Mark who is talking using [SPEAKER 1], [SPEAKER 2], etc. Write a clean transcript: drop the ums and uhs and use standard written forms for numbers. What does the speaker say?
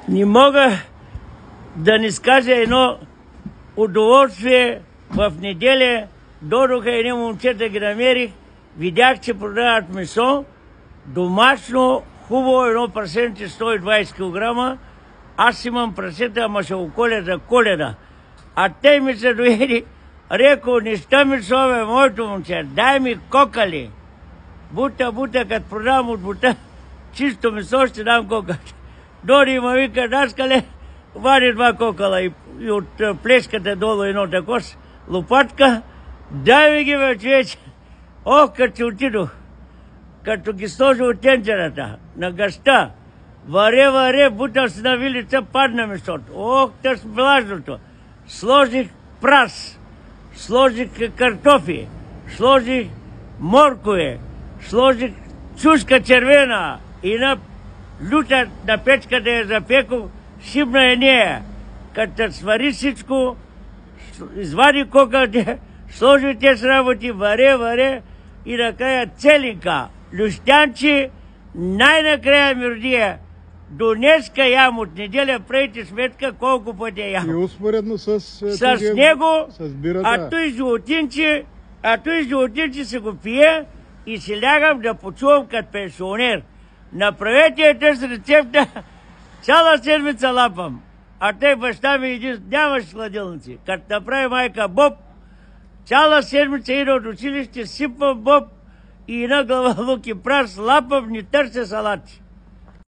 [SPEAKER 1] Не мога да не скажа едно удоволствие. В неделя дойдоха едни момчета, ги намерих, видях, че продават месо, домашно, хубаво, едно прасенце 120 кг. Аз имам прасета, ама ще го коля за Коледа. А те ми се доеди, реко, не ста месо, бе, моето момче, дай ми кокали. Бута, като продавам от бута, чисто месо ще дам кокали. Дори има вика, Даскале, вади два кокала и от плеската долу едно тако с лопатка, дай ми ги, бе, човече. Ох, като отидох, като ги сложи от тенджерата на гъста, варе, бутал се на вилица, падна месото. Ох, тъс влажното. Сложих прас, сложих картофи, сложих моркове, сложих чушка червена и на люта на печката я запекох, шибна е нея. Като свари всичко, извади кокалите, сложи те с работи, варе и накрая целенка. Люстянче, най-накрая ми родия. До днеска ям, от неделя правите сметка колко пъти ям.
[SPEAKER 2] И успоредно с
[SPEAKER 1] него,
[SPEAKER 2] с бирата.
[SPEAKER 1] а той животинче се го пие и си лягам да почувам като пенсионер. Направете с рецепта, цяла седмица лапам. А те баща ми иди, нямаш хладилници. Като направи майка Боб, цяла седмица ида от училище, сипам Боб и на глава лук и прас, лапам, ни търся салати.